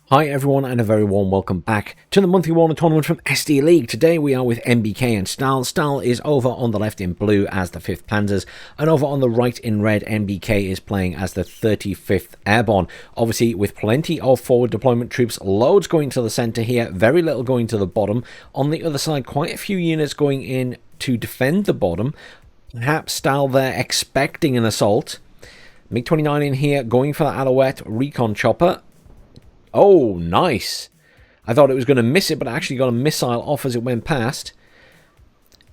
Hi everyone and a very warm welcome back to the monthly WARNO Tournament from SD League. Today we are with NBK and Stahl. Stahl is over on the left in blue as the 5th Panzers, and over on the right in red NBK is playing as the 35th Airborne. Obviously with plenty of forward deployment troops, loads going to the centre here, very little going to the bottom. On the other side, quite a few units going in to defend the bottom. Perhaps Stahl there expecting an assault. MiG-29 in here going for the Alouette recon chopper. Oh, nice. I thought it was going to miss it, but it actually got a missile off as it went past.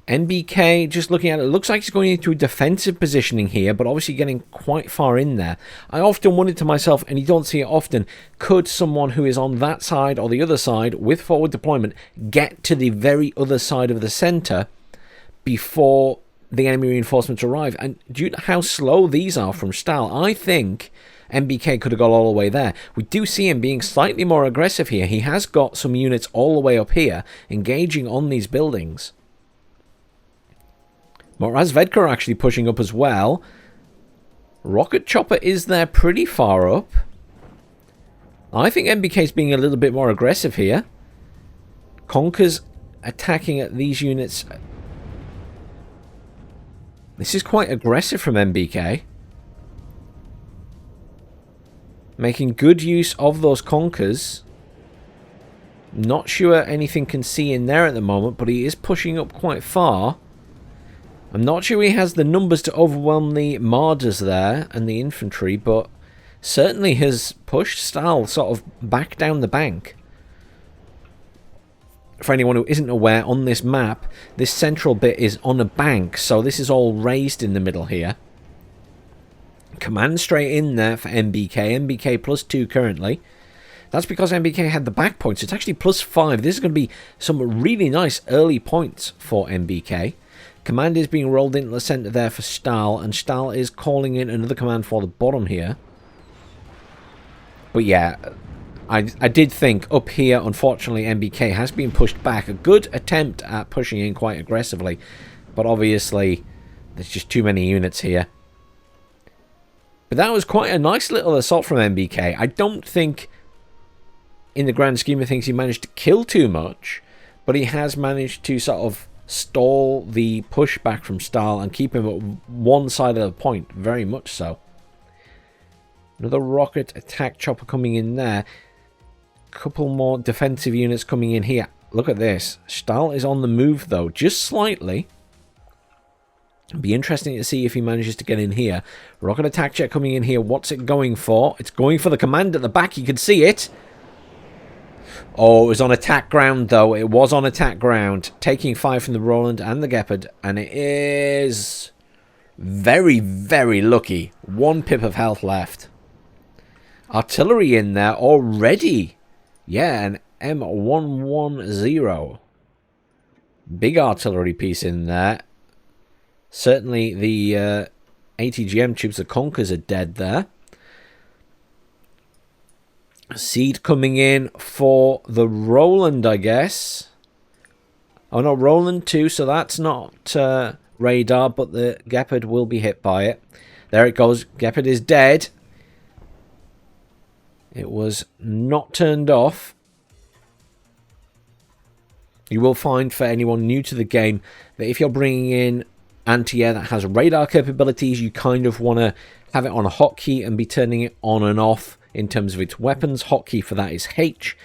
NBK, just looking at it, looks like he's going into defensive positioning here, but obviously getting quite far in there. I often wondered to myself, and you don't see it often, could someone who is on that side or the other side with forward deployment get to the very other side of the centre before the enemy reinforcements arrive? And due to how slow these are from Stahl, I think NBK could have got all the way there. We do see him being slightly more aggressive here. He has got some units all the way up here, engaging on these buildings. Morazvedka are actually pushing up as well. Rocket Chopper is there pretty far up. I think NBK is being a little bit more aggressive here. Conker's attacking at these units. This is quite aggressive from NBK. Making good use of those Conkers. Not sure anything can see in there at the moment, but he is pushing up quite far. I'm not sure he has the numbers to overwhelm the Marders there and the infantry, but certainly has pushed Stahl sort of back down the bank. For anyone who isn't aware, on this map, this central bit is on a bank, so this is all raised in the middle here. Command straight in there for NBK. NBK +2 currently. That's because NBK had the back points. It's actually +5. This is going to be some really nice early points for NBK. Command is being rolled into the centre there for Stahl, and Stahl is calling in another command for the bottom here. But yeah, I did think up here, unfortunately, NBK has been pushed back. A good attempt at pushing in quite aggressively, but obviously there's just too many units here. But that was quite a nice little assault from NBK. I don't think, in the grand scheme of things, he managed to kill too much, but he has managed to sort of stall the pushback from Stahl and keep him at one side of the point, very much so. Another rocket attack chopper coming in there. Couple more defensive units coming in here. Look at this. Stahl is on the move, though, just slightly. It'll be interesting to see if he manages to get in here. Rocket attack jet coming in here. What's it going for? It's going for the command at the back. You can see it. Oh, it was on attack ground, though. It was on attack ground. Taking 5 from the Roland and the Gepard. And it is very, very lucky. 1 pip of health left. Artillery in there already. Yeah, an M110. Big artillery piece in there. Certainly the ATGM tubes, the Conkers, are dead there. Seed coming in for the Roland, I guess. Oh no, Roland 2, so that's not radar, but the Gepard will be hit by it. There it goes. Gepard is dead. It was not turned off. You will find, for anyone new to the game, that if you're bringing in anti-air that has radar capabilities, you kind of want to have it on a hotkey and be turning it on and off in terms of its weapons. Hotkey for that is H.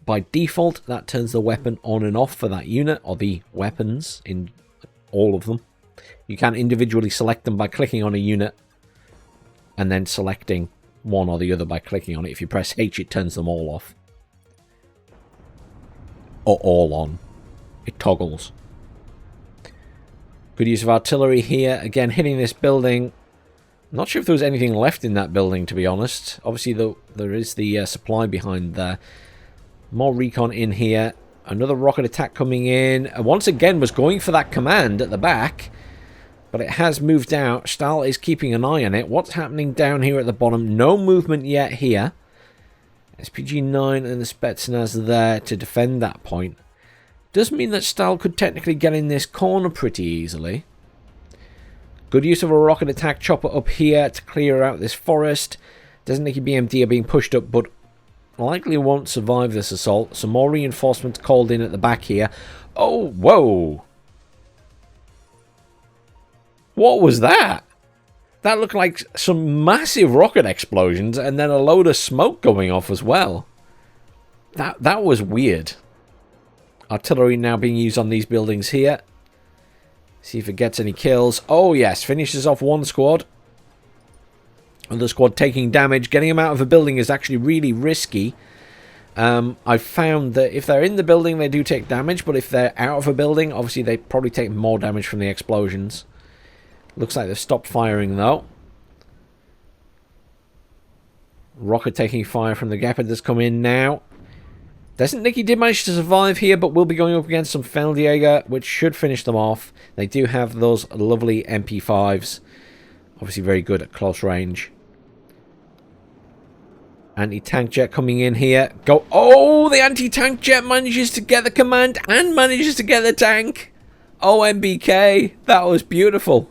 By default, that turns the weapon on and off for that unit, or the weapons in all of them. You can individually select them by clicking on a unit and then selecting one or the other by clicking on it. If you press H, it turns them all off. Or all on. It toggles. Good use of artillery here. Again, hitting this building. Not sure if there was anything left in that building, to be honest. Obviously, there is the supply behind there. More recon in here. Another rocket attack coming in. And once again, was going for that command at the back. But it has moved out. Stahl is keeping an eye on it. What's happening down here at the bottom? No movement yet here. SPG-9 and the Spetsnaz there to defend that point. Does mean that Stahl could technically get in this corner pretty easily. Good use of a rocket attack chopper up here to clear out this forest. Doesn't think BMD are being pushed up, but likely won't survive this assault. Some more reinforcements called in at the back here. Oh, whoa. What was that? That looked like some massive rocket explosions and then a load of smoke going off as well. That was weird. Artillery now being used on these buildings here. See if it gets any kills. Oh, yes. Finishes off one squad. Another squad taking damage. Getting them out of a building is actually really risky. I found that if they're in the building, they do take damage. But if they're out of a building, obviously they probably take more damage from the explosions. Looks like they've stopped firing, though. Rocket taking fire from the Gepard that's come in now. Nicky did manage to survive here, but will be going up against some Feldjäger, which should finish them off. They do have those lovely MP5s. Obviously very good at close range. Anti-tank jet coming in here. Go! Oh, the anti-tank jet manages to get the command and manages to get the tank. Oh, NBK. That was beautiful.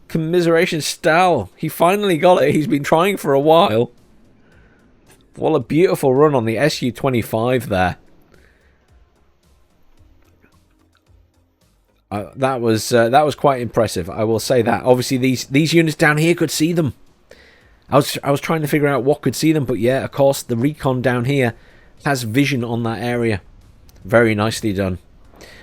Commiseration Stahl. He finally got it. He's been trying for a while. What a beautiful run on the Su-25 there. That was quite impressive. I will say that. Obviously, these units down here could see them. I was trying to figure out what could see them, but yeah, of course, the recon down here has vision on that area. Very nicely done.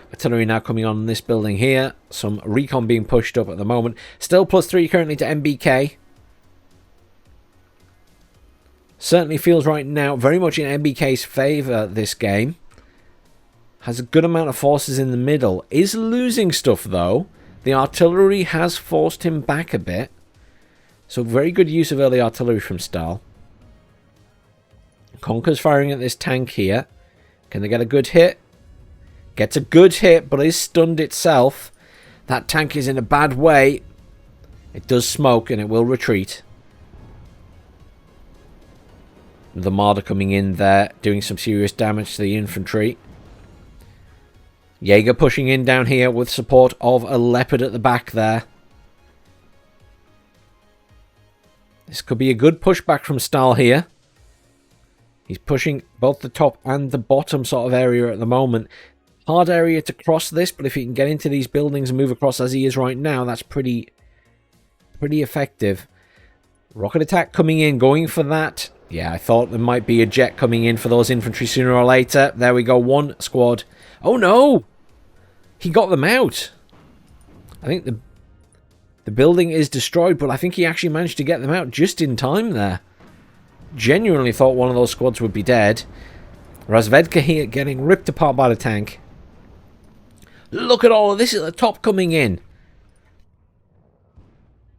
Artillery now coming on this building here. Some recon being pushed up at the moment. Still +3 currently to NBK. Certainly feels right now very much in NBK's favour this game. Has a good amount of forces in the middle. Is losing stuff though. The artillery has forced him back a bit. So very good use of early artillery from Stahl. Conker's firing at this tank here. Can they get a good hit? Gets a good hit, but is stunned itself. That tank is in a bad way. It does smoke and it will retreat. The Marder coming in there, doing some serious damage to the infantry. Jaeger pushing in down here with support of a Leopard at the back there. This could be a good pushback from Stahl here. He's pushing both the top and the bottom sort of area at the moment. Hard area to cross this, but if he can get into these buildings and move across as he is right now, that's pretty effective. Rocket attack coming in, going for that. Yeah, I thought there might be a jet coming in for those infantry sooner or later. There we go, one squad. Oh no! He got them out. I think the building is destroyed, but I think he actually managed to get them out just in time there. Genuinely thought one of those squads would be dead. Razvedka here getting ripped apart by the tank. Look at all of this at the top coming in.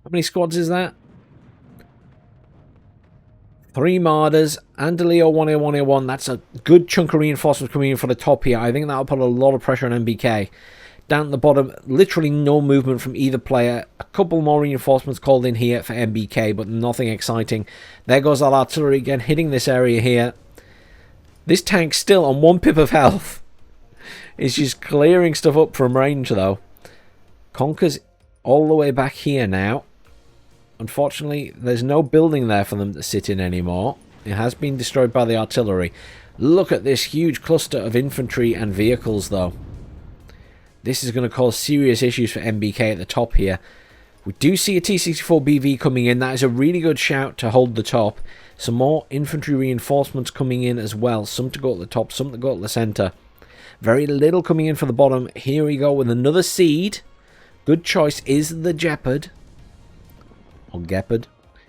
How many squads is that? 3 Marders and a Leo 1A1A1. That's a good chunk of reinforcements coming in for the top here. I think that'll put a lot of pressure on NBK. Down at the bottom, literally no movement from either player. A couple more reinforcements called in here for NBK, but nothing exciting. There goes that artillery again, hitting this area here. This tank still on 1 pip of health. It's just clearing stuff up from range, though. Conker's all the way back here now. Unfortunately, there's no building there for them to sit in anymore. It has been destroyed by the artillery. Look at this huge cluster of infantry and vehicles, though. This is going to cause serious issues for NBK at the top here. We do see a T-64BV coming in. That is a really good shout to hold the top. Some more infantry reinforcements coming in as well. Some to go at the top, some to go at the centre. Very little coming in for the bottom. Here we go with another seed. Good choice is the Gepard. Or Gepard.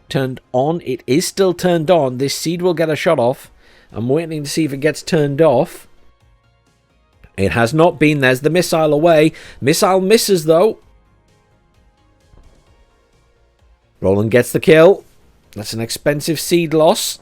Turned on. It is still turned on. This seed will get a shot off. I'm waiting to see if it gets turned off. It has not been. There's the missile away. Missile misses though. Roland gets the kill. That's an expensive seed loss.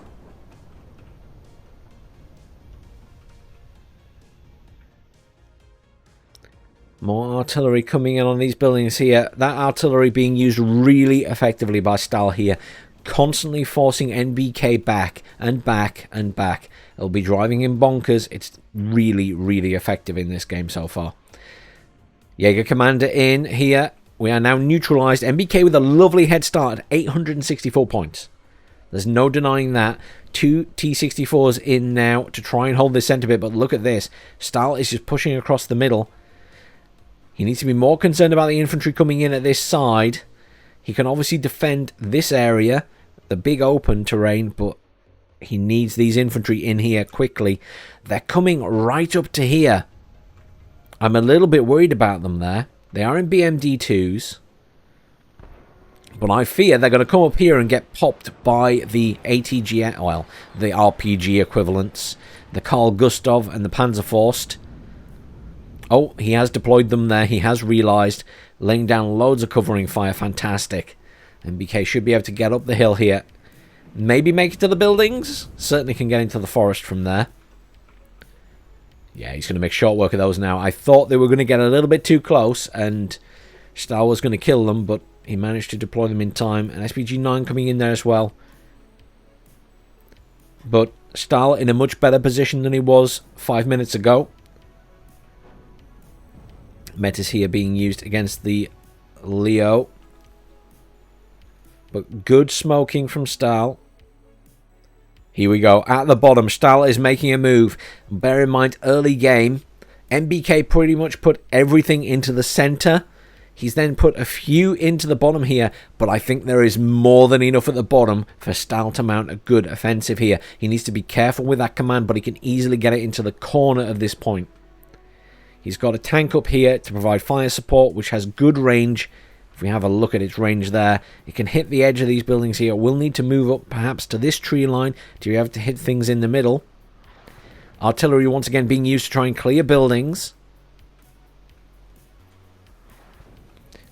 More artillery coming in on these buildings here. That artillery being used really effectively by Stahl here. Constantly forcing NBK back and back and back. It'll be driving him bonkers. It's really, really effective in this game so far. Jaeger Commander in here. We are now neutralized. NBK with a lovely head start at 864 points. There's no denying that. 2 T-64s in now to try and hold this centre bit, but look at this. Stahl is just pushing across the middle. He needs to be more concerned about the infantry coming in at this side. He can obviously defend this area, the big open terrain, but he needs these infantry in here quickly. They're coming right up to here. I'm a little bit worried about them there. They are in BMD2s. But I fear they're going to come up here and get popped by the ATG, well, the RPG equivalents. The Carl Gustav and the Panzerfaust. Oh, he has deployed them there. He has realised. Laying down loads of covering fire. Fantastic. NBK should be able to get up the hill here. Maybe make it to the buildings. Certainly can get into the forest from there. Yeah, he's going to make short work of those now. I thought they were going to get a little bit too close and Stahl was going to kill them, but he managed to deploy them in time. And SPG-9 coming in there as well. But Stahl in a much better position than he was 5 minutes ago. Metis here being used against the Leo. But good smoking from Stahl. Here we go. At the bottom, Stahl is making a move. Bear in mind, early game, NBK pretty much put everything into the center. He's then put a few into the bottom here, but I think there is more than enough at the bottom for Stahl to mount a good offensive here. He needs to be careful with that command, but he can easily get it into the corner of this point. He's got a tank up here to provide fire support, which has good range. If we have a look at its range there, it can hit the edge of these buildings here. We'll need to move up perhaps to this tree line to be able to hit things in the middle. Artillery once again being used to try and clear buildings.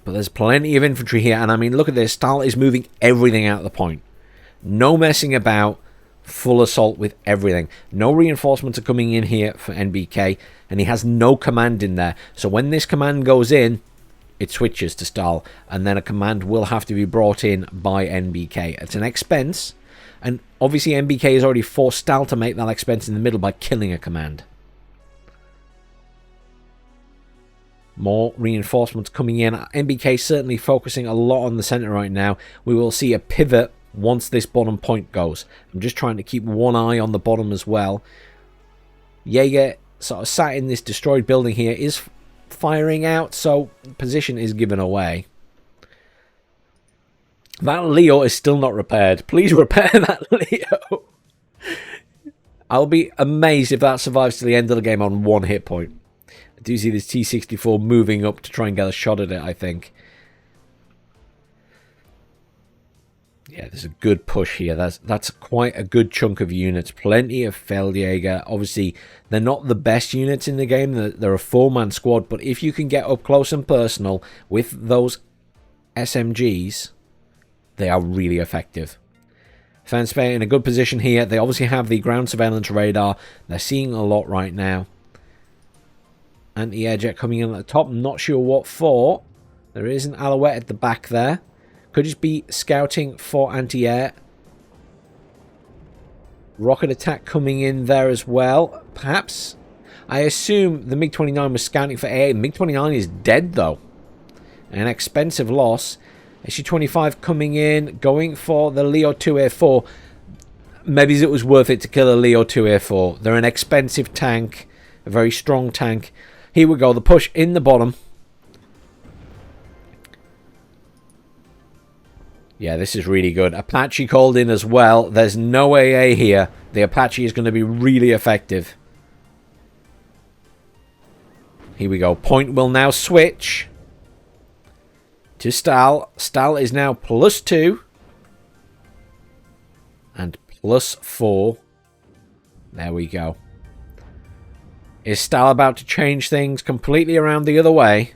But there's plenty of infantry here. And I mean, look at this. Stahl is moving everything out of the point. No messing about. Full assault with everything. No reinforcements are coming in here for NBK. And he has no command in there. So when this command goes in, it switches to Stahl, and then a command will have to be brought in by NBK. It's an expense, and obviously NBK has already forced Stahl to make that expense in the middle by killing a command. More reinforcements coming in. NBK certainly focusing a lot on the center right now. We will see a pivot once this bottom point goes. I'm just trying to keep one eye on the bottom as well. Jaeger sort of sat in this destroyed building here, is firing out, so position is given away. That Leo is still not repaired. Please repair that Leo. I'll be amazed if that survives to the end of the game on 1 hit point. I do see this T-64 moving up to try and get a shot at it, I think. Yeah, there's a good push here. That's quite a good chunk of units. Plenty of Feldjäger. Obviously, they're not the best units in the game. They're a 4-man squad. But if you can get up close and personal with those SMGs, they are really effective. Fanspeyer in a good position here. They obviously have the ground surveillance radar. They're seeing a lot right now. Anti-air jet coming in at the top. I'm not sure what for. There is an Alouette at the back there. Could just be scouting for anti-air. Rocket attack coming in there as well. Perhaps. I assume the MiG-29 was scouting for air. MiG-29 is dead though. An expensive loss. SU-25 coming in. Going for the Leo 2A4. Maybe it was worth it to kill a Leo 2A4. They're an expensive tank. A very strong tank. Here we go. The push in the bottom. Yeah, this is really good. Apache called in as well. There's no AA here. The Apache is going to be really effective. Here we go. Point will now switch to Stahl. Stahl is now +2 and +4. There we go. Is Stahl about to change things completely around the other way?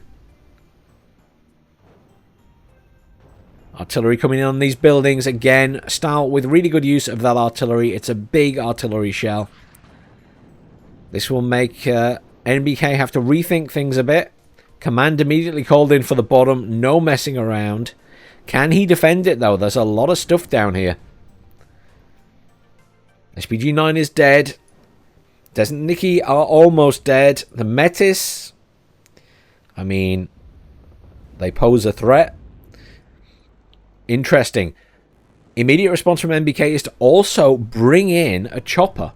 Artillery coming in on these buildings again. Stahl with really good use of that artillery. It's a big artillery shell. This will make NBK have to rethink things a bit. Command immediately called in for the bottom. No messing around. Can he defend it though? There's a lot of stuff down here. SPG-9 is dead. Desert Nicky are almost dead. The Metis, I mean, they pose a threat. Interesting. Immediate response from NBK is to also bring in a chopper.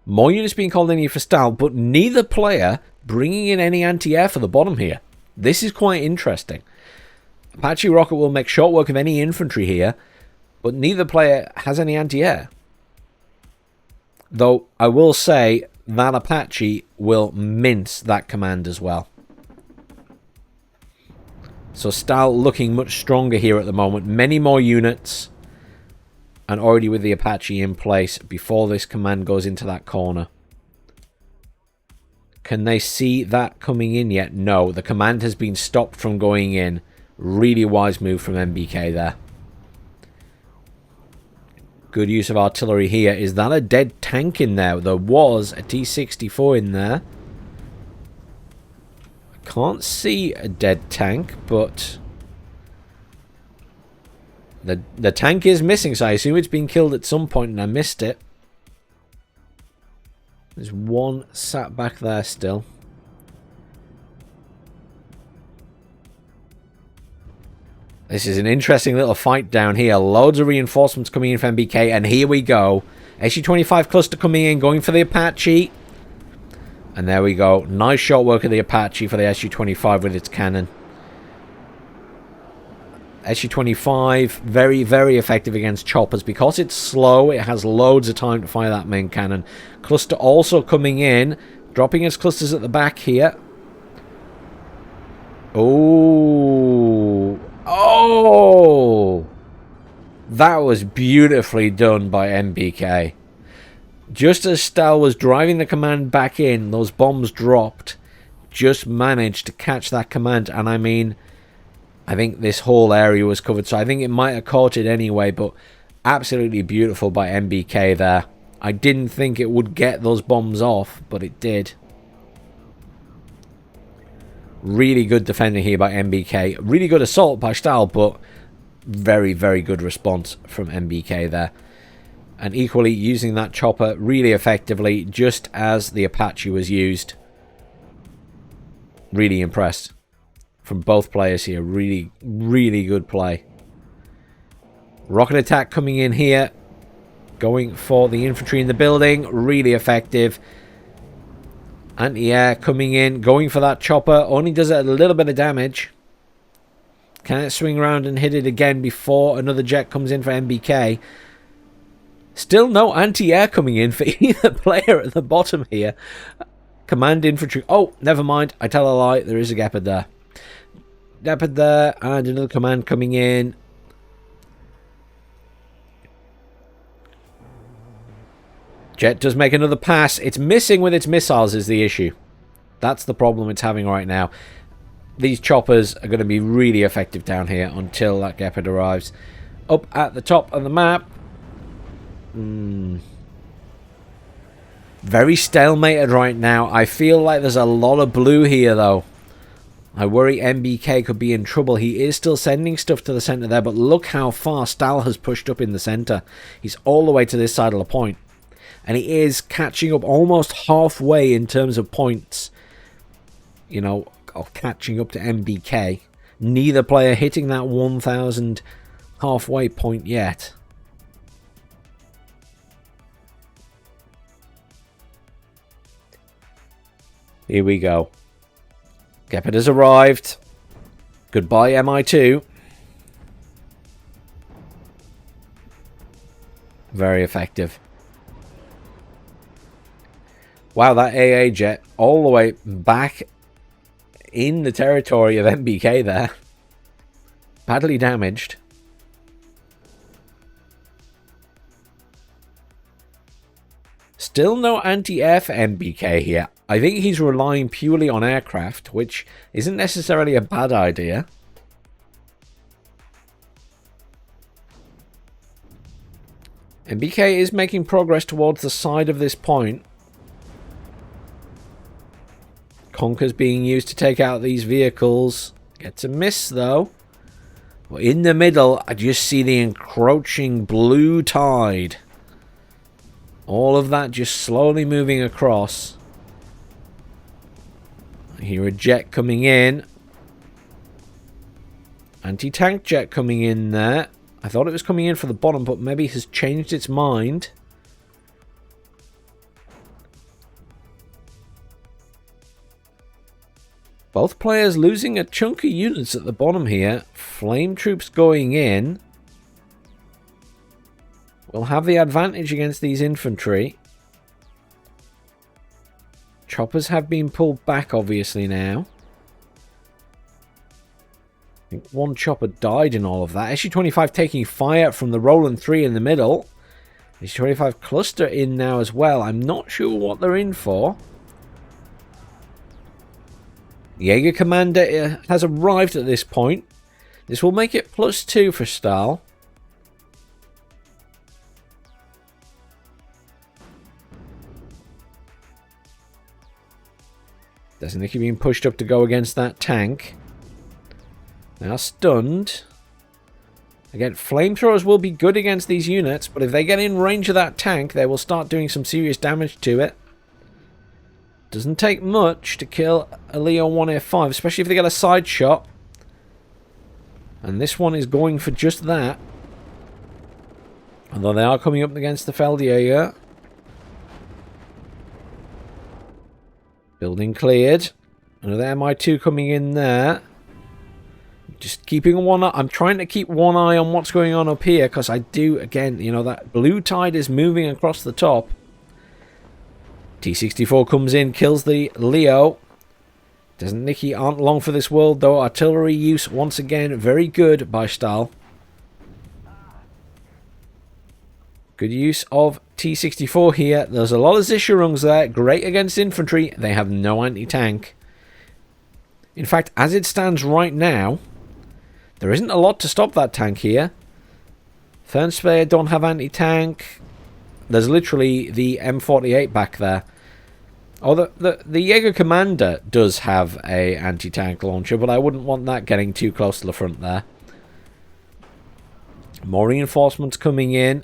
More units being called in here for Stahl, but neither player bringing in any anti-air for the bottom here. This is quite interesting. Apache Rocket will make short work of any infantry here, but neither player has any anti-air. Though I will say that Apache will mince that command as well. So Stahl looking much stronger here at the moment. Many more units. And already with the Apache in place before this command goes into that corner. Can they see that coming in yet? No, the command has been stopped from going in. Really wise move from NBK there. Good use of artillery here. Is that a dead tank in there? There was a T-64 in there. I can't see a dead tank, but the tank is missing, so I assume it's been killed at some point and I missed it. There's one sat back there still. This is an interesting little fight down here. Loads of reinforcements coming in from NBK, and here we go. SU-25 cluster coming in, going for the Apache. And there we go. Nice shot work of the Apache for the SU-25 with its cannon. SU-25, very, very effective against choppers. Because it's slow, it has loads of time to fire that main cannon. Cluster also coming in, dropping its clusters at the back here. Oh, oh! That was beautifully done by NBK. Just as Stahl was driving the command back in, those bombs dropped. Just managed to catch that command, and I mean, I think this whole area was covered, so I think it might have caught it anyway, but absolutely beautiful by NBK there. I didn't think it would get those bombs off, but it did. Really good defending here by NBK. Really good assault by Stahl, but very, very good response from NBK there. And equally using that chopper really effectively, just as the Apache was used. Really impressed from both players here. Really, really good play. Rocket attack coming in here. Going for the infantry in the building. Really effective. Anti-air coming in. Going for that chopper. Only does it a little bit of damage. Can it swing around and hit it again before another jet comes in for NBK? Still no anti-air coming in for either player at the bottom here. Command infantry. Oh, never mind. I tell a lie. There is a Gepard there. Gepard there. And another command coming in. Jet does make another pass. It's missing with its missiles is the issue. That's the problem it's having right now. These choppers are going to be really effective down here until that Gepard arrives. Up at the top of the map. Very stalemated right now. I feel like there's a lot of blue here, though. I worry NBK could be in trouble. He is still sending stuff to the center there, but look how far Stahl has pushed up in the center. He's all the way to this side of the point. And he is catching up almost halfway in terms of points. You know, of catching up to NBK. Neither player hitting that 1,000 halfway point yet. Here we go. Gepard has arrived. Goodbye, MI2. Very effective. Wow, that AA jet all the way back in the territory of NBK there. Badly damaged. Still no anti-air for NBK here. I think he's relying purely on aircraft, which isn't necessarily a bad idea. NBK is making progress towards the side of this point. Conker's being used to take out these vehicles. Gets a miss, though. But in the middle, I just see the encroaching blue tide. All of that just slowly moving across. I hear a jet coming in. Anti-tank jet coming in there. I thought it was coming in for the bottom, but maybe has changed its mind. Both players losing a chunk of units at the bottom here. Flame troops going in. Will have the advantage against these infantry. Choppers have been pulled back, obviously, now. I think one chopper died in all of that. SU-25 taking fire from the Roland 3 in the middle. SU-25 cluster in now as well. I'm not sure what they're in for. Jaeger Commander has arrived at this point. This will make it +2 for Stahl. Doesn't think he's being pushed up to go against that tank. They are stunned. Again, flamethrowers will be good against these units, but if they get in range of that tank, they will start doing some serious damage to it. Doesn't take much to kill a Leo 1A5, especially if they get a side shot. And this one is going for just that. Although they are coming up against the Feldjäger. Building cleared. Another MI2 coming in there. Just keeping one eye. I'm trying to keep one eye on what's going on up here, because I do, again, you know, that blue tide is moving across the top. T-64 comes in, kills the Leo. Doesn't think he aren't long for this world, though. Artillery use, once again, very good by Stahl. Good use of T-64 here. There's a lot of Zischerungs there. Great against infantry. They have no anti-tank. In fact, as it stands right now, there isn't a lot to stop that tank here. Fernspeyer don't have anti-tank. There's literally the M48 back there. Oh, the Jaeger Commander does have a anti-tank launcher, but I wouldn't want that getting too close to the front there. More reinforcements coming in.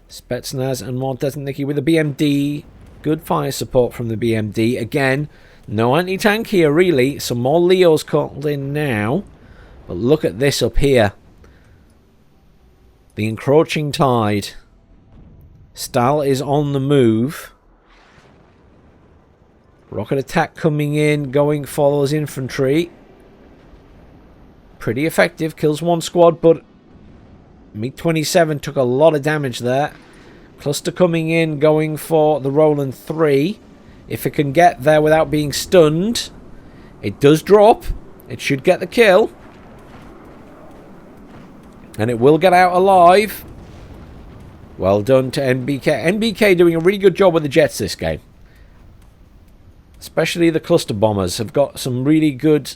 Spetsnaz and more Desniki with the BMD. Good fire support from the BMD. Again, no anti-tank here, really. Some more Leos called in now. But look at this up here. The encroaching tide. Stahl is on the move. Rocket attack coming in, going for those infantry. Pretty effective, kills one squad, but MiG-27 took a lot of damage there. Cluster coming in, going for the Roland 3. If it can get there without being stunned, it does drop. It should get the kill. And it will get out alive. Well done to NBK. NBK doing a really good job with the jets this game. Especially the cluster bombers have got some really good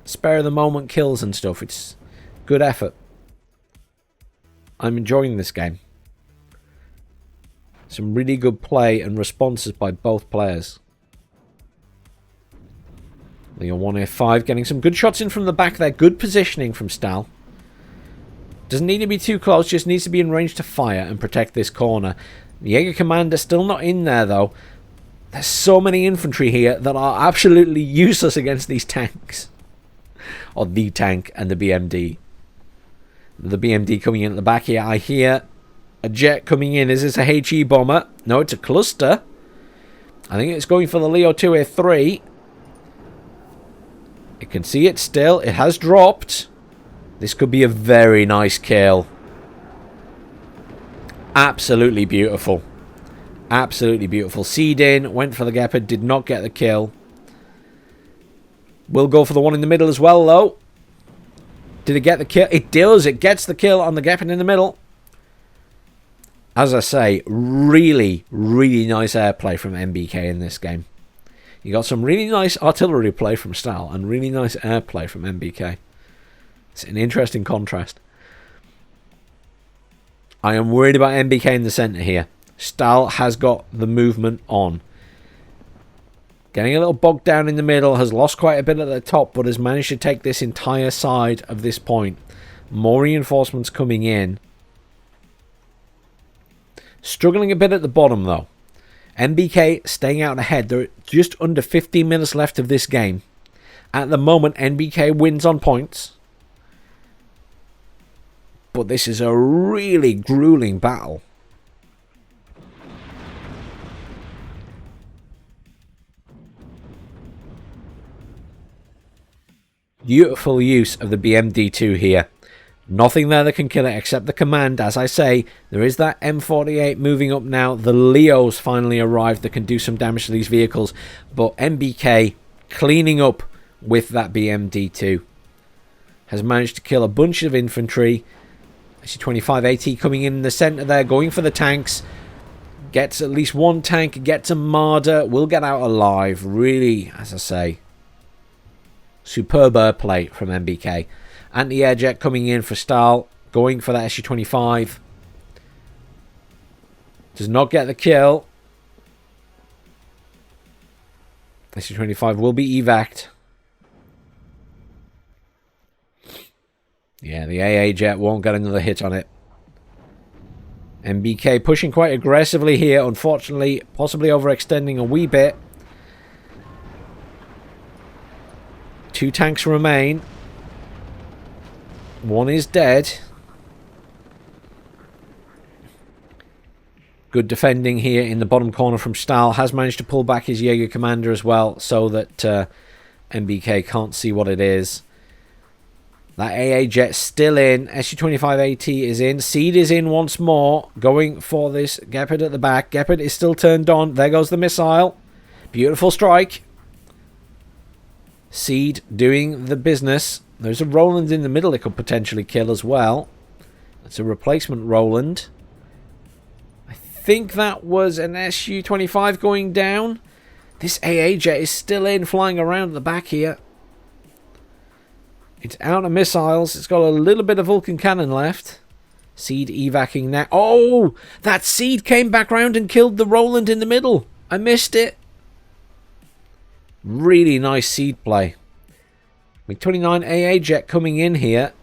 spare-of-the-moment kills and stuff. It's good effort. I'm enjoying this game. Some really good play and responses by both players. Leo 1A5 getting some good shots in from the back there. Good positioning from Stahl. Doesn't need to be too close, just needs to be in range to fire and protect this corner. The Jaeger Commander still not in there, though. There's so many infantry here that are absolutely useless against these tanks. Or the tank and the BMD. The BMD coming in at the back here. I hear a jet coming in. Is this a HE bomber? No, it's a cluster. I think it's going for the Leo 2A3. You can see it still. It has dropped. This could be a very nice kill. Absolutely beautiful. Absolutely beautiful. Seed in, went for the Gepard, did not get the kill. Will go for the one in the middle as well, though. Did it get the kill? It does. It gets the kill on the Gepard in the middle. As I say, really, really nice airplay from NBK in this game. You got some really nice artillery play from Stahl and really nice airplay from NBK. It's an interesting contrast. I am worried about NBK in the centre here. Stahl has got the movement on. Getting a little bogged down in the middle, has lost quite a bit at the top, but has managed to take this entire side of this point. More reinforcements coming in. Struggling a bit at the bottom, though. NBK staying out ahead. There are just under 15 minutes left of this game. At the moment, NBK wins on points. but this is a really grueling battle. Beautiful use of the BMD2 here. Nothing there that can kill it except the command. As I say, there is that M48 moving up now. The Leos finally arrived that can do some damage to these vehicles. But NBK cleaning up with that BMD2. Has managed to kill a bunch of infantry. SU-25 AT coming in the center there, going for the tanks. Gets at least one tank, gets a Marder, will get out alive. Really, as I say, superb airplay from NBK. Anti-air jet coming in for Stahl, going for that SU-25. Does not get the kill. SU-25 will be evac'd. Yeah, the AA jet won't get another hit on it. NBK pushing quite aggressively here, unfortunately, possibly overextending a wee bit. 2 tanks remain. 1 is dead. Good defending here in the bottom corner from Stahl. Has managed to pull back his Jaeger commander as well, so that NBK can't see what it is. That AA jet still in. SU-25 AT is in. Seed is in once more. Going for this Gepard at the back. Gepard is still turned on. There goes the missile. Beautiful strike. Seed doing the business. There's a Roland in the middle it could potentially kill as well. That's a replacement Roland. I think that was an SU-25 going down. This AA jet is still in, flying around at the back here. It's out of missiles. It's got a little bit of Vulcan cannon left. Seed evacing now. Oh! That Seed came back round and killed the Roland in the middle. I missed it. Really nice Seed play. MiG-29 AA jet coming in here.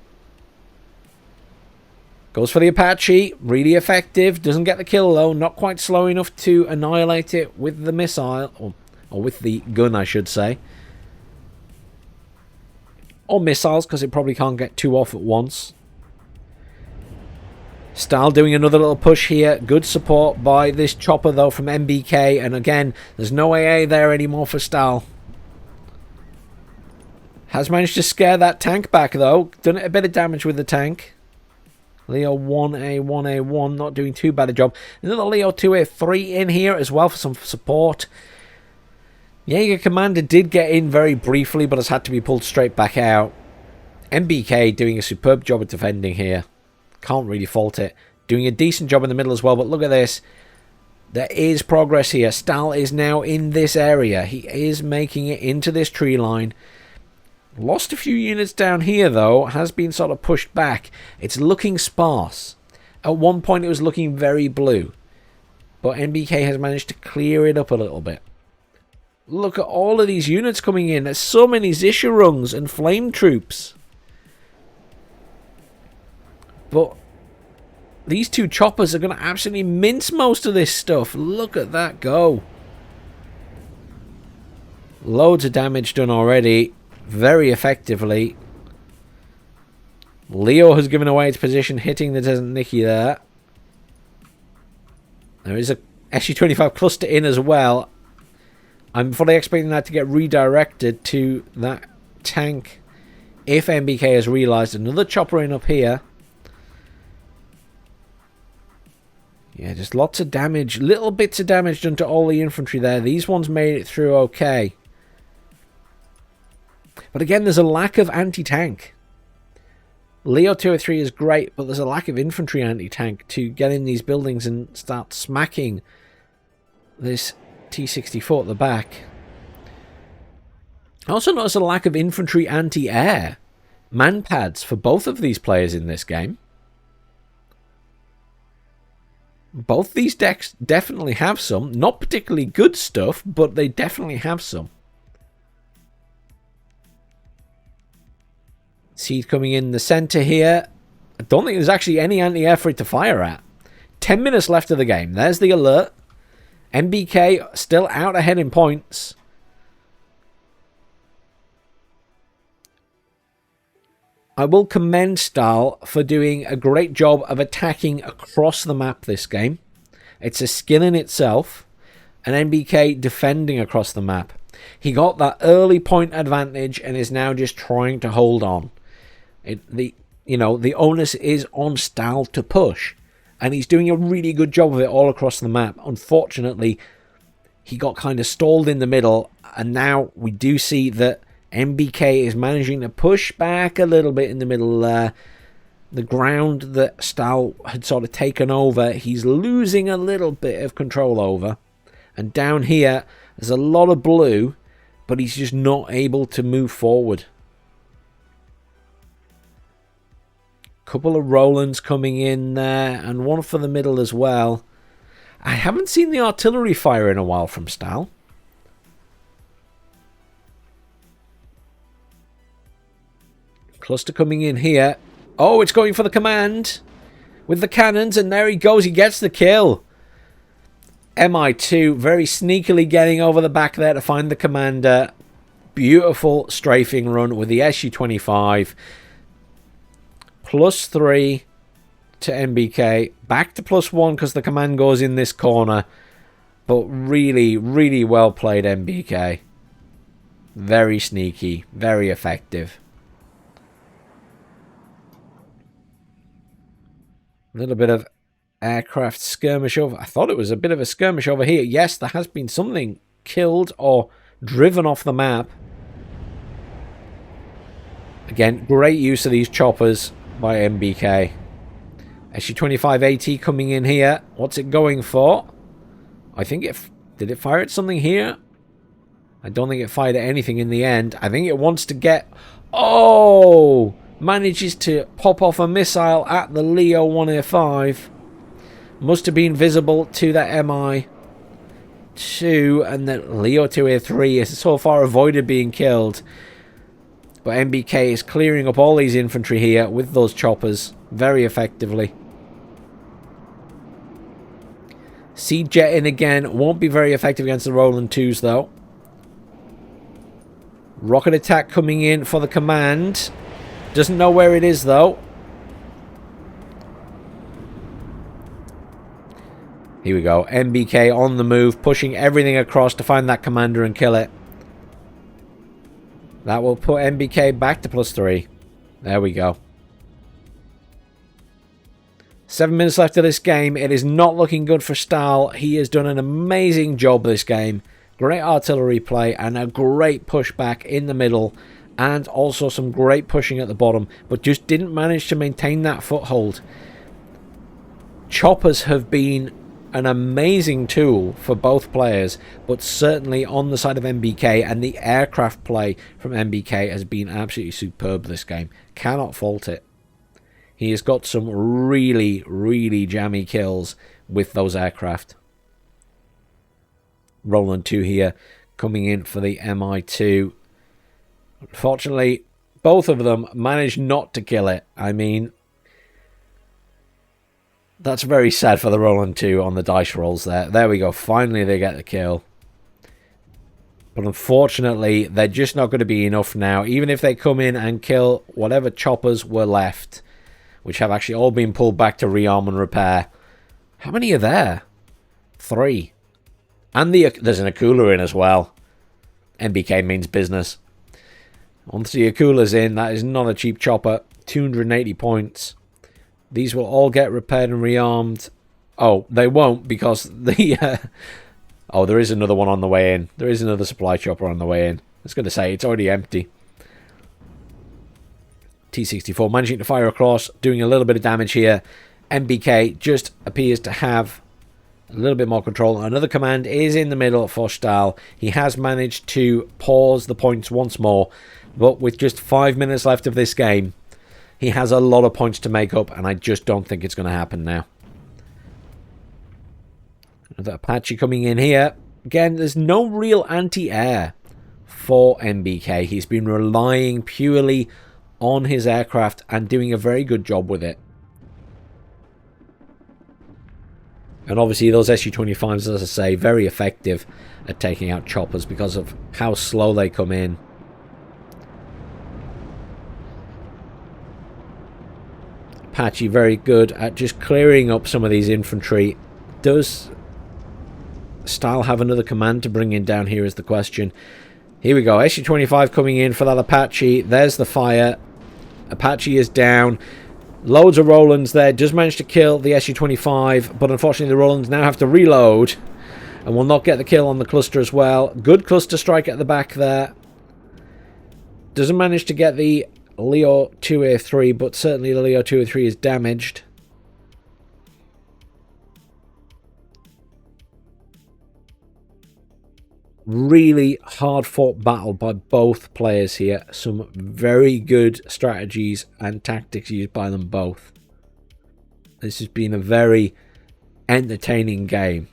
Goes for the Apache. Really effective. Doesn't get the kill though. Not quite slow enough to annihilate it with the missile. Or with the gun, I should say. Or missiles, because it probably can't get 2 off at once. Stahl doing another little push here. Good support by this chopper, though, from NBK. And again, there's no AA there anymore for Stahl. Has managed to scare that tank back, though. Done a bit of damage with the tank. Leo 1A, 1A1, not doing too bad a job. Another Leo 2A3 in here as well for some support. Jaeger Commander did get in very briefly, but has had to be pulled straight back out. NBK doing a superb job of defending here. Can't really fault it. Doing a decent job in the middle as well, but look at this. There is progress here. Stahl is now in this area. He is making it into this tree line. Lost a few units down here, though. Has been sort of pushed back. It's looking sparse. At one point, it was looking very blue. But NBK has managed to clear it up a little bit. Look at all of these units coming in. There's so many Zisharungs and flame troops. But these 2 choppers are going to absolutely mince most of this stuff. Look at that go. Loads of damage done already. Very effectively. Leo has given away its position, hitting the Desert Nicky there. There is a SU-25 cluster in as well. I'm fully expecting that to get redirected to that tank if NBK has realised. Another chopper in up here. Yeah, just lots of damage. Little bits of damage done to all the infantry there. These ones made it through okay. But again, there's a lack of anti-tank. Leo 203 is great, but there's a lack of infantry anti-tank to get in these buildings and start smacking this T-64 at the back. I also notice a lack of infantry anti-air manpads for both of these players in this game. Both these decks definitely have some. Not particularly good stuff, but they definitely have some. Seed coming in the center here. I don't think there's actually any anti-air for it to fire at. 10 minutes left of the game. There's the alert. NBK still out ahead in points. I will commend Stahl for doing a great job of attacking across the map this game. It's a skill in itself, and NBK defending across the map. He got that early point advantage and is now just trying to hold on. The onus is on Stahl to push, and he's doing a really good job of it all across the map. Unfortunately, he got kind of stalled in the middle, and now we do see that NBK is managing to push back a little bit in the middle there. The ground that Stahl had sort of taken over, he's losing a little bit of control over. And down here, there's a lot of blue, but he's just not able to move forward. Couple of Rolands coming in there, and one for the middle as well. I haven't seen the artillery fire in a while from Stahl. Cluster coming in here. Oh, it's going for the command with the cannons, and there he goes. He gets the kill. MI2 very sneakily getting over the back there to find the commander. Beautiful strafing run with the SU-25. +3 to NBK. Back to +1 because the command goes in this corner. But really, really well played, NBK. Very sneaky. Very effective. A little bit of aircraft skirmish over. I thought it was a bit of a skirmish over here. Yes, there has been something killed or driven off the map. Again, great use of these choppers by NBK. SU-25AT coming in here. What's it going for? I think it... Did it fire at something here? I don't think it fired at anything in the end. I think it wants to get... Oh! Manages to pop off a missile at the Leo 1A5. Must have been visible to that MI2, and the Leo 2A3 has so far avoided being killed. But NBK is clearing up all these infantry here with those choppers very effectively. Seed jet in again. Won't be very effective against the Roland 2s though. Rocket attack coming in for the command. Doesn't know where it is though. Here we go. NBK on the move, pushing everything across to find that commander and kill it. That will put NBK back to +3. There we go. 7 minutes left of this game. It is not looking good for Stahl. He has done an amazing job this game. Great artillery play and a great pushback in the middle. And also some great pushing at the bottom. But just didn't manage to maintain that foothold. Choppers have been an amazing tool for both players. But certainly on the side of NBK. And the aircraft play from NBK has been absolutely superb this game. Cannot fault it. He has got some really, really jammy kills with those aircraft. Roland 2 here coming in for the MI2. Unfortunately, both of them managed not to kill it. I mean, that's very sad for the Roland 2 on the dice rolls there. There we go. Finally, they get the kill. But unfortunately, they're just not going to be enough now. Even if they come in and kill whatever choppers were left, which have actually all been pulled back to rearm and repair. How many are there? 3. And there's an Akula in as well. NBK means business. Once the Akula's in, that is not a cheap chopper. 280 points. These will all get repaired and rearmed. Oh, they won't because the... Oh, there is another one on the way in. There is another supply chopper on the way in. I was going to say, it's already empty. T-64 managing to fire across, doing a little bit of damage here. NBK just appears to have a little bit more control. Another command is in the middle for Stahl. He has managed to pause the points once more. But with just 5 minutes left of this game, he has a lot of points to make up. And I just don't think it's going to happen now. Another Apache coming in here. Again, there's no real anti-air for NBK. He's been relying purely on his aircraft and doing a very good job with it. And obviously those SU-25s, as I say, very effective at taking out choppers because of how slow they come in. Apache very good at just clearing up some of these infantry. Does Stahl have another command to bring in down here is the question. Here we go. SU-25 coming in for that Apache. There's the fire. Apache is down. Loads of Rolands there. Does manage to kill the SU-25, but unfortunately the Rolands now have to reload and will not get the kill on the cluster as well. Good cluster strike at the back there. Doesn't manage to get the Leo 2A3, but certainly the Leo 2A3 is damaged. Really hard fought battle by both players here. Some very good strategies and tactics used by them both. This has been a very entertaining game.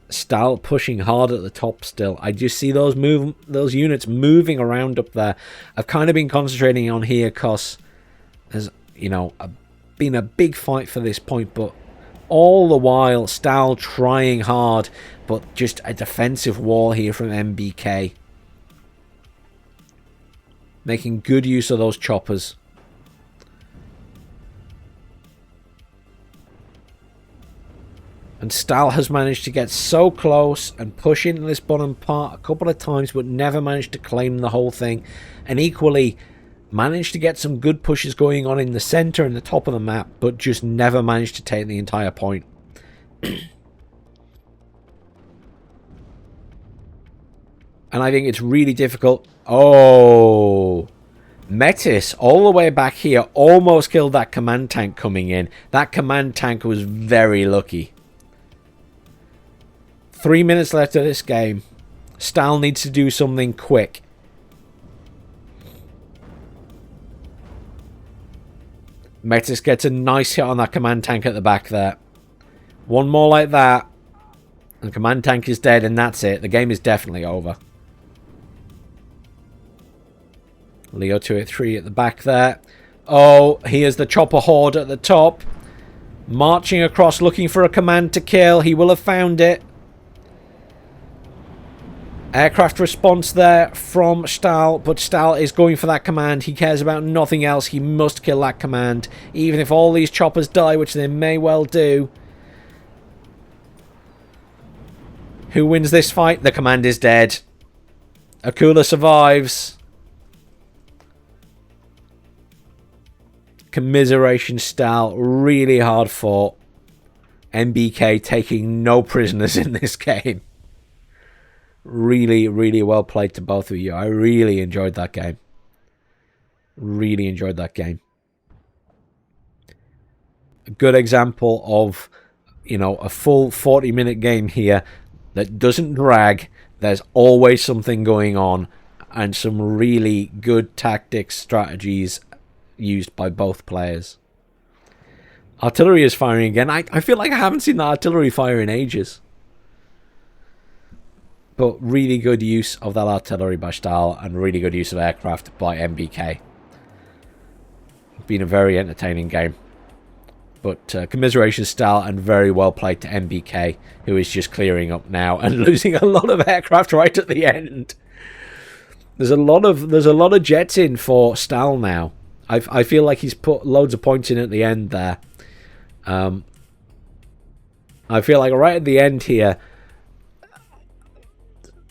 Stahl pushing hard at the top still. I just see those units moving around up there. I've kind of been concentrating on here because there's, you know, been a big fight for this point, but all the while Stahl trying hard, but just a defensive wall here from NBK. Making good use of those choppers. And Stahl has managed to get so close and push into this bottom part a couple of times, but never managed to claim the whole thing. And equally, managed to get some good pushes going on in the center and the top of the map, but just never managed to take the entire point. And I think it's really difficult. Oh, Metis all the way back here almost killed that command tank coming in. That command tank was very lucky. 3 minutes left of this game. Stahl needs to do something quick. Metis gets a nice hit on that command tank at the back there. One more like that. And the command tank is dead, and that's it. The game is definitely over. Leo 283 at the back there. Oh, here's the chopper horde at the top. Marching across looking for a command to kill. He will have found it. Aircraft response there from Stahl, but Stahl is going for that command. He cares about nothing else. He must kill that command. Even if all these choppers die, which they may well do. Who wins this fight? The command is dead. Akula survives. Commiseration Stahl. Really hard fought. NBK taking no prisoners in this game. Really, really well played to both of you. I really enjoyed that game. Really enjoyed that game. A good example of, you know, a full 40-minute game here that doesn't drag. There's always something going on and some really good tactics, strategies used by both players. Artillery is firing again. I feel like I haven't seen the artillery fire in ages. But really good use of that artillery by Stahl and really good use of aircraft by NBK. Been a very entertaining game. But commiseration Stahl and very well played to NBK, who is just clearing up now and losing a lot of aircraft right at the end. There's a lot of jets in for Stahl now. I feel like he's put loads of points in at the end there. I feel like right at the end here,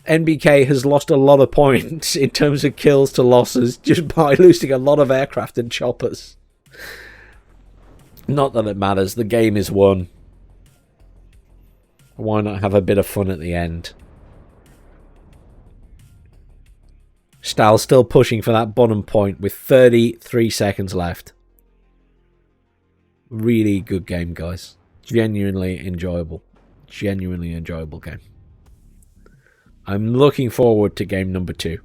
NBK has lost a lot of points in terms of kills to losses just by losing a lot of aircraft and choppers. Not that it matters. The game is won. Why not have a bit of fun at the end? Stahl still pushing for that bottom point with 33 seconds left. Really good game, guys. Genuinely enjoyable. Genuinely enjoyable game. I'm looking forward to game number 2.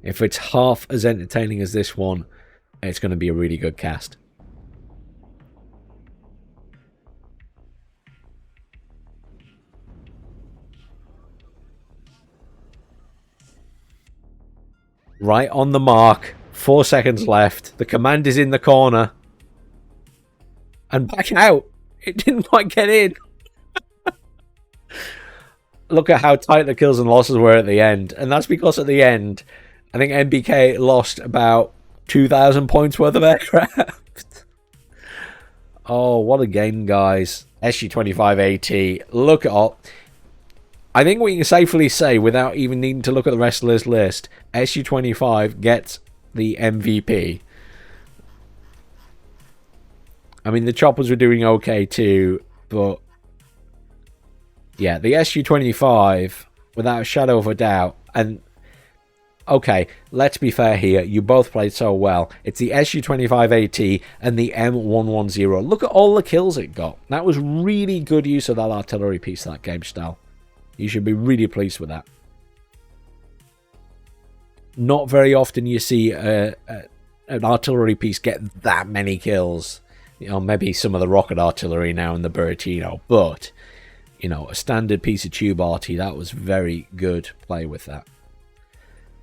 If it's half as entertaining as this one, it's going to be a really good cast. Right on the mark. 4 seconds left. The command is in the corner. And back out. It didn't quite get in. Look at how tight the kills and losses were at the end. And that's because at the end, I think NBK lost about 2,000 points worth of aircraft. Oh, what a game, guys. SU-25AT. Look at all. I think we can safely say, without even needing to look at the rest of this list, SU-25 gets the MVP. I mean, the choppers were doing okay too, but yeah, the SU-25, without a shadow of a doubt, and okay, let's be fair here, you both played so well. It's the SU-25AT and the M110. Look at all the kills it got. That was really good use of that artillery piece, that game style. You should be really pleased with that. Not very often you see an artillery piece get that many kills. You know, maybe some of the rocket artillery now in the Bertino, but, you know, a standard piece of tube arty, that was very good play with that.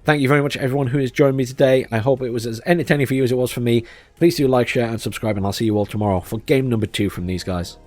Thank you very much, everyone who has joined me today. I hope it was as entertaining for you as it was for me. Please do like, share, and subscribe, and I'll see you all tomorrow for game number 2 from these guys.